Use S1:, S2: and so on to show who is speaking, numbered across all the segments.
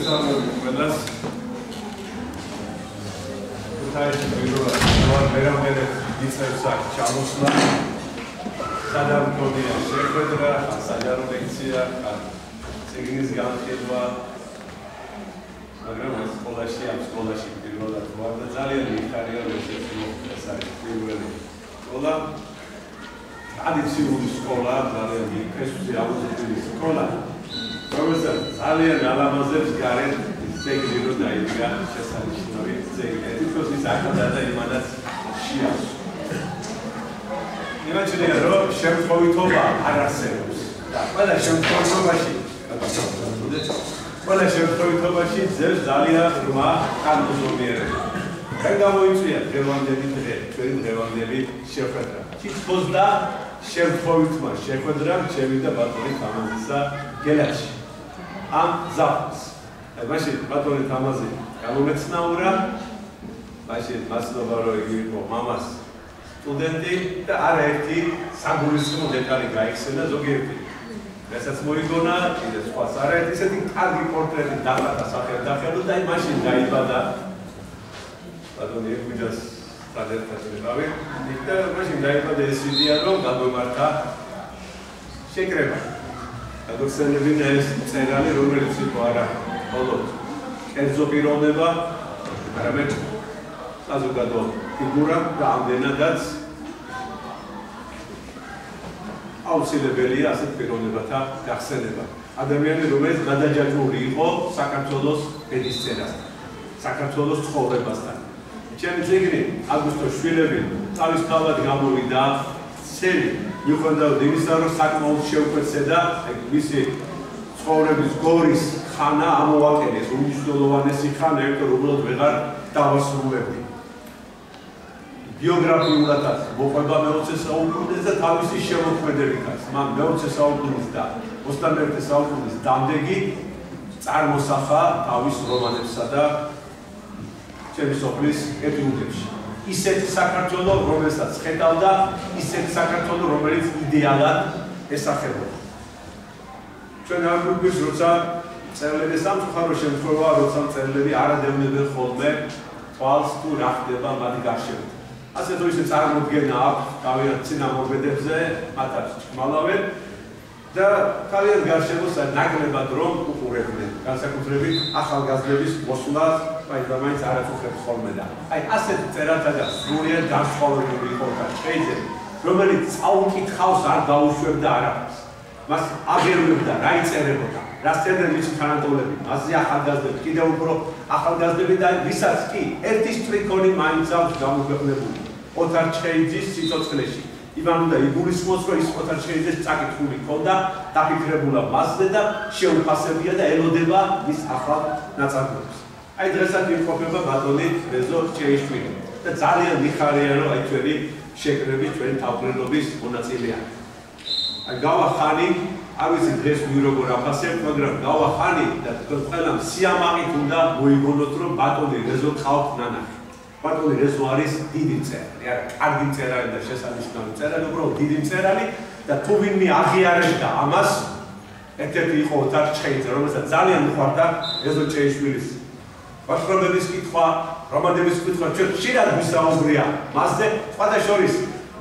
S1: მოგესალმებით ყველას. Ქუთაისში პირველად მერამდე იწევს აქ ჩამოსვლა. სადამ გონია შეხვედრა, საჯარო ლექცია, წიგნის განხილვა. მაგრამ ეს სკოლაში პირველად ვარ და ძალიან მიხარია რომ ეს არის პირველი სკოლა. ტრადიციული სკოლა, ძალიან მიხესვი აუზრდილი სკოლა. რომელსაც ძალიან ალამაზებს გარეთ ძეგლი რო დაიდგა შესანიშნავი ძეგლი. თითქოს ის ახალდა და იმანაც შეასრულა. იმაჩნია რომ შემთხვევითობა არ არსებობს და ყველა შემთხვევითობაში ძებს ძალიან ღრმა კანონზომიერება. რადგან გამოიწვია დღევანდელი დღე, ჩვენი დღევანდელი შეხვედრა. თითქოს და შემთხვევითმა შეხვედრამ შევიდა ბატონი თამაზისა გელაში. ამ ზაფხულს. მაშინ ბატონი თამაზი გამომეცნაურა, მაშინ მასწავლება რომ იგი იყო მამას სტუდენტი და არაერთი საგულისხმო დეტალი გაიხსენა ზოგიერთი. რასაც მოიგონა, კიდე სხვას არაერთი ისეთი კარგი პორტრეტი დახატა სახელდახელო და მაშინ დაიბადა ბატონი ეგვიჯას სადერთად ვიყავი და მაშინ დაიბადა ეს იდეა რომ გამომართა შეკრება. გადაგხსენებინა ეს წერალი, რომელიც იყო არა მხოლოდ კერძო პიროვნება, არამედ საზოგადო ფიგურა და ამდენადაც აუცილებელია ასეთ პიროვნებათა გახსენება. ადამიანი, რომელიც გადაჯაჭვური იყო საქართველოს ბედისწერასთან, საქართველოს ცხოვრებასთან. ჩემი ძეგლი აგვისტოს შვილები თავისთავად გამოვიდა ცელი მიუხედავად იმისა, რომ საკმაოდ შეუკვეცედა მისი ცხოვრების გორის ხანა ამოვაკენეს, უმნიშვნელოვანესი ხანა, იმიტომ რომ უბრალოდ ვეღარ დავასრულებდი. ბიოგრაფიულადაც მოყვება მე-20 საუკუნეზე და თავისი შემოქმედებითაც. მან მე-20 საუკუნის და 21 საუკუნის დამდეგი წარმოსახა თავის რომანებსა და ჩემი სოფლის ეტიუდებში. ისეთი საქართველო, რომელსაც ხედავდა, ისეთი საქართველო, რომელიც იდეალად ესახებოდა. ჩვენ არ გვიგვირს, როცა მწერლები სამწუხარო შემთხვევაა, როცა მწერლები არ ადევნებენ ხოლმე თვალს თუ რა ხდება მათ გარშემო. ასე თუ ისე წარმოდგენა აქვს თავიანთ წინამორბედებზე, მათ არ ჩქმალავენ და თავიანთ გარშემოს ნაკლებად რომ უყურებდნენ, განსაკუთრებით ახალგაზრდების მოსვლას, მაინც არაწუხებს ხოლმე და ასეთ წერათა და სრულიად განსხვავებული იყო ჩხეიძე, რომელიც წაუკითხავს არ დაუშვებდა არაფერს. მას აღერვებდა რა იწერებოდა, რა სცემდნენ მისი თანატოლები, მასზე ახალგაზრდები, კიდევ უფრო ახალგაზრდები და ვისაც კი ერთი სტრიქონი მაინც აქვს გამოქვეყნებული ოთარ ჩხეიძის სიცოცხლეში. იმან უნდა იგულისხმოს, რომ ის ოთარ ჩხეიძეს წაკითხული ჰქონდა, დაფიქრებულა მასზე და შეუფასებია და ელოდება მის ახალ ნაწარმოებს. დღესაც იმყოფება ბატონი რეზო ჭეიშვილი და ძალიან მიხარია, რომ ჩვენი შეკრების, ჩვენი თავმჯდომარეობის მონაწილეა. გავა ხანი, არ ვიცი დღეს ვინ როგორ აფასებთ, მაგრამ გავა ხანი და ყველამ სიამაყით უნდა მოიგონოთ, რომ ბატონი რეზო ხალხ ნანახი. ბატონი რეზო არის დიდი მწერალი, არა კარგი მწერალი და შესანიშნავი მწერალი, უბრალოდ დიდი მწერალი და თუ ვინმე აღიარებდა ამას, ერთ-ერთი იყო ოთარ ჩხეიძე, რომელსაც ძალიან მიყვარდა რეზო ჭეიშვილის ბავშვობის კითხვა, რომანების კითხვა, ჩვენ ხშირად ვისაუბრია მასზე, სხვათა შორის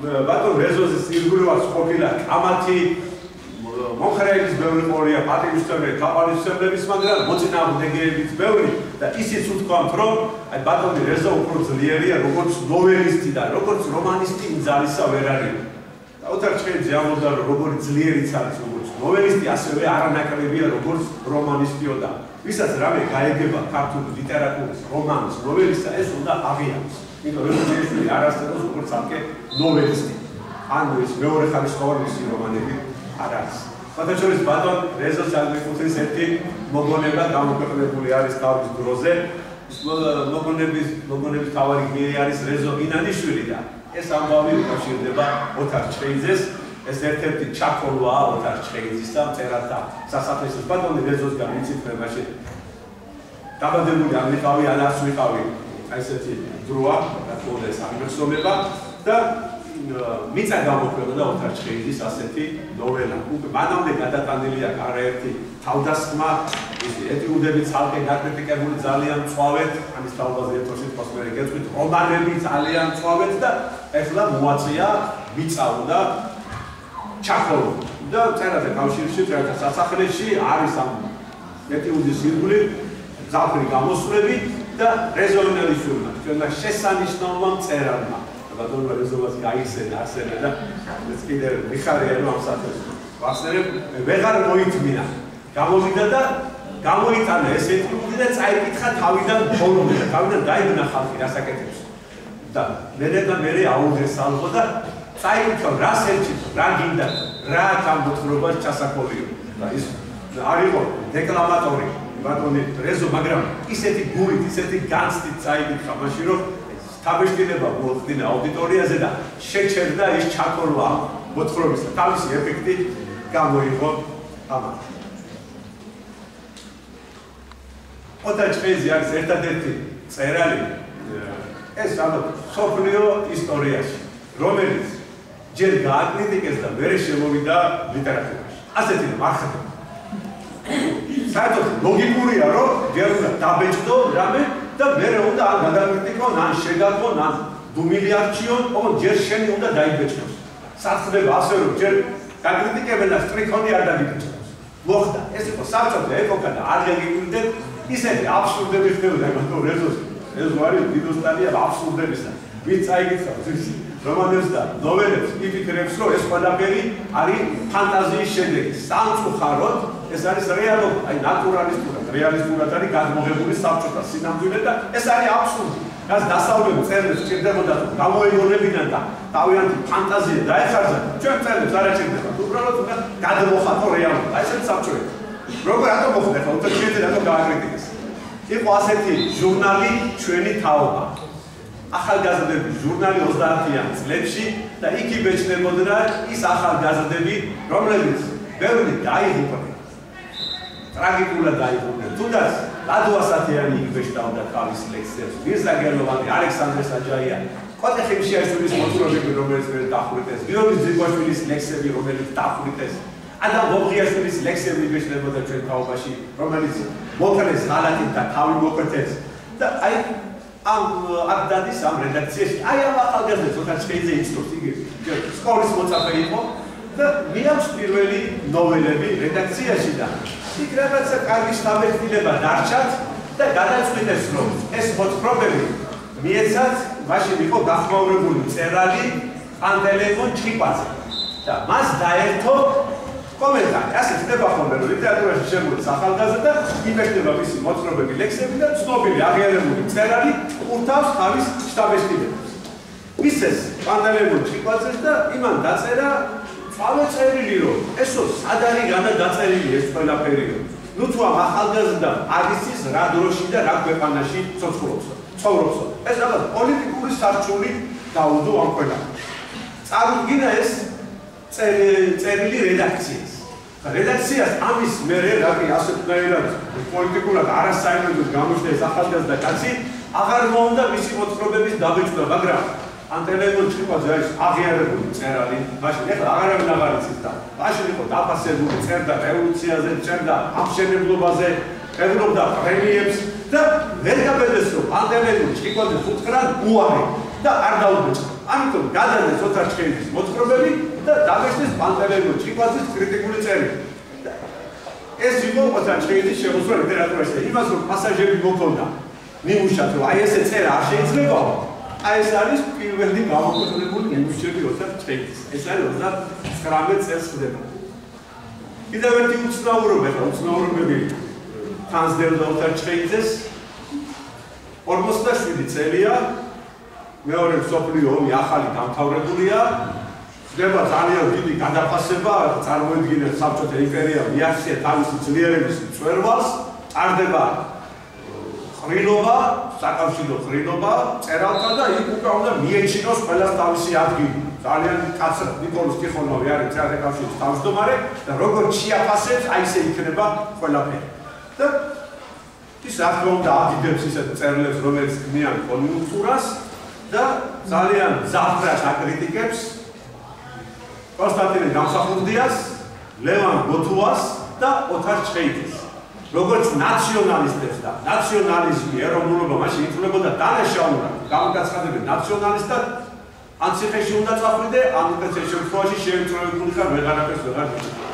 S1: ბატონ რეზოზის ირგვლივაც ყოფილა კამათი, მომხრეების ბევრი ყოლია, პატივისცემელი, თაყვანისმცემლების, მაგრამ მოწინააღმდეგეებიც ბევრი და ისიც უთქვამთ, რომ ბატონი რეზო უფრო ძლიერია, როგორც ნოველისტი და როგორც რომანისტი მძალისა ვერ არის. და ოთარ ჩხეიძე ამბობდა, რომ როგორი ძლიერიც არის როგორც ნოველისტი, ასევე არანაკლებია როგორც რომანისტიო და ვისაც რამე გაეგება ქართული ლიტერატურის რომანის ნოველისტა, ეს უნდა აღიაროს. იმიტომ რომ ეს არ არსებობს როგორც ამკე ნოველისტი. ანუ ეს მეორე ხარისხოვანი მისი რომანები არ არის. სხვათა შორის ბატონ რეზოს ალმეკუთრის ერთი მოგონება გამოქვეყნებული არის თავის დროზე. ის მოგონების თავარი გმირი არის რეზო ინანიშვილი და ეს ამბავი უკავშირდება ოთარ ჩხეიძეს. ეს ერთ-ერთი ჩაქოლვაა ოთარ ჩხეიძის და მწერალთა სასახლეში. ბატონი რეზოსგან იცით მე მაშინ დაბადებული არ ვიყავი, ან არც ვიყავი. ესეთი დროა და თქონდა ეს ამბეცნობა და მიწა გამოქვეყნდა ოთარ ჩხეიძის ასეთი ნოველა. უკვე მანამდე გადატანილი აქვს არაერთი თავდასხმა, ეტიუდები ცალკე გაკრიტიკებული ძალიან მწვავედ, ამის თავაზე ერთ სიტყვას მე გეტყვით, რომანები ძალიან მწვავედ და ეხლა მოაწია მიწა უნდა ჩახოლო. და წერათა კავშირში, წერათა სასახლეში არის ამ ეტიუდის ირგვლივ ზაფხული გამოსვლები და რეზოლინალისურმა. ჩვენმა შესანიშნავმა მწერალმა ბატონმა რეზოლას გაიხსენა ასენა და ეს კიდევ მიხარია რომ ამ საათს ვახსენებ ვეღარ მოითმინა. გამოვიდა და გამოიტანა ეს ეტიუდი და წაიკითხა თავიდან ბოლომდე და თავიდან დაიბნა ხალხი რასაკეთებს. და მე აუღესალღო და წაიკითხა რას ერჩით, რა გინდა, რა გამბუთრობას ჩასაკოლიო. და ის არისო დეკლამატორი ბატონი რეზო, მაგრამ ისეთი გულით, ისეთი განცდით წაიკითხა მაშინ რომ თაბეშტილება მოხდინა აუდიტორიაზე და შეჩერდა ის ჩაკოლვა მოთხრობისა. თავისი ეფექტი გამოიღო ამან. ოთარ ჩხეიძე არის ერთადერთი მწერალი ეს მსოფლიო ისტორიაში, რომელიც ჯერ გააკრიტიკეს და მერე შემოვიდა ლიტერატურაში. ასეთი მარხება. საერთოდ ლოგიკურია, რომ ჯერ უნდა დაბეჭდო რამე და მერე უნდა ან გადაკრიტიკონ, ან შეგაგონ, ან დუმილი არჩიონ, ოღონდ ჯერ შენი უნდა დაიბეჭდოს. საწყდება ასე, რომ ჯერ გაკრიტიკებენ და სტრიქონი არ დაგიბეჭდოს. მოხდა, ეს იყო საბჭოთა ეპოქა და არ გეგმავდნენ ისეთი აბსურდები ხდებოდა ბატონ რეზოს. ეს არის დიდოსტანია აბსურდებისა. ვინც აიგეცავს ის რომანებს და ნოველებს იფიქრებს, რომ ეს ყველაფერი არის ფანტაზიის შედეგი. სამწუხაროდ ეს არის რეალობა, აი რეალისტურად არის გადმოღებული საბჭოთა სინამდვილე და ეს არის აბსურდი. რაც დასავლური წერილებს სჭირდებოდა გამოიგონებინან და თავიანთი ფანტაზია დაეხარჯათ, ჩვენ წერილებს არ ეჭირდებათ. უბრალოდ უნდა გადმოხატო რეალობა. აი ესეც საბჭოა. როგორ რატომ მოხდა ხო? უბრალოდ შეიძლება რატომ გააკრიტიკეს. იყო ასეთი ჟურნალი ჩვენი თაობა. ახალგაზრდების ჟურნალი 30-იან წლებში და იქ იბეჭდებოდა ის ახალგაზრდები, რომლებიც ბევრი დაიღუპნენ. ტრაგიკულად დაიღუპნენ. თუნდაც ლადო ასათიანი იბეჭდავდა თავის ლექსებს. მირზა გერლოვანი, ალექსანდრე საჯაიანი, კოტე ხიმშიაშვილის მოთხრობები, რომელიც დახვრიტეს, გიორგი ძიგვაშვილის ლექსები, რომელიც დახვრიტეს. ადამ გოგიაშვილის ლექსები იბეჭდებოდა ჩვენ თაობაში, რომელიც მოკლეს ღალატით და თავი მოკვეთეს. და აი ამ აბდადის ამ რედაქციაში აი ამ ახალგაზრდებს ოთარ ჩხეიძე იცნობს, იგი სკოლის მოწაფე იყო და მიაქვს პირველი ნოველები რედაქციაში და იქ რაღაცა კარგი შთაბეჭდილება დარჩათ და გადაწყვიტეს რომ ეს მოთხრობები მიეცათ მაშინ იყო გახმაურებული მწერალი პანტელეიმონ ჩხიკვაძე და მას დაერთო კომენტარი. ასე ხდება ხოლმე რომ ლიტერატურაში შემოდის ახალგაზრდა და იბეჭდება მისი მოთხრობები, ლექსები და ცნობილი აღიარებული მწერალი ურთავს თავის შთაბეჭდილებას. მისცეს პანტელეიმონ ჩხიკვაძეს და იმან დაწერა წავეწერილი რომ ესო სად არის გადაწერილი ეს ყველაფერი. ნუ თუ ამ ახალგაზრდამ არიცის რა დროში და რა ქვეყანაში ცხოვრობს. ეს რაღაც პოლიტიკური სარჩული დაუდო ამ ყველაფერს. წარუდგინა ეს წერილი რედაქციას. რედაქციას ამის მერე რაკი ასეთნაირად პოლიტიკურად არასაიმედოდ გამოჩნდა ეს ახალგაზრდა კაცი, აღარ მოუნდა მისი მოთხრობების დაბეჭდა, მაგრამ პანტელეიმონ ჩხიკვაძე არის აღიარებული მწერალი, მაშინ ეხლა აღარავინ აღარ იცის და მაშინ იყო დაფასებული, წერდა რევოლუციაზე, წერდა ამშენებლობაზე, წერდა პრემიებს და ვერ გაბედეს რომ პანტელეიმონ ჩხიკვაძეს უთხრა უარი და არ დაუბეჭდა. ამიტომ გადადეს ოთარ ჩხეიძის მოთხრობები და დაბეჭდეს პანტელეიმონ ჩხიკვაძის კრიტიკული წერილი. ეს იყო ოთარ ჩხეიძის შემოსვლა ლიტერატურაში და იმას რომ პასაჟები მოქონდა ნიმუშად რომ აი ესე წერა არ შეიძლება აი ეს არის პირველი გამოქვეყნებული ნიმუშები ოთარ ჩხეიძის. ეს არის 39 წელს ხდება. კიდევ ერთი უცნაურობები თანსდევდა ოთარ ჩხეიძეს 47 წელია მეორე მსოფლიო ომი ახალი დამთავრებულია. ხდება ძალიან დიდი გადაფასება, წარმოედგინეთ საბჭოთა იმპერია მიაღწია თავისი ძლიერების მწვერვალს, ტარდება ხრილობა, საკავშირო ხრილობა, წერალთა და იქ უკვე უნდა მიეჩინოს ყველას თავისი ადგილი. ძალიან კაცად ნიკოლოზ ტიხონოვი არის წერალთა კავშირის თავმჯდომარე და როგორც შეაფასებს, აი ესე იქნება ყველაფერი. და ის რა თქმა უნდა აკიდებს ისეთ წერილებს, რომელიც ქმნიან კონიუნქტურას და ძალიან ზაფრას აკრიტიკებს კონსტანტინე გამსახურდიას, ლევან გოთუას და ოთარ ჩხეიძეს. როგორც ნაციონალისტებს და ნაციონალიზმი ეროვნულობა მაშინ ითვლებოდა დანაშაულად გამოგაცხადებენ ნაციონალისტად, ან ციხეში უნდა წახვიდე, ან უკეთ შემთხვევაში შეემწროებული ხარ ვეღარაფერს ვეღარ გიჩვენე.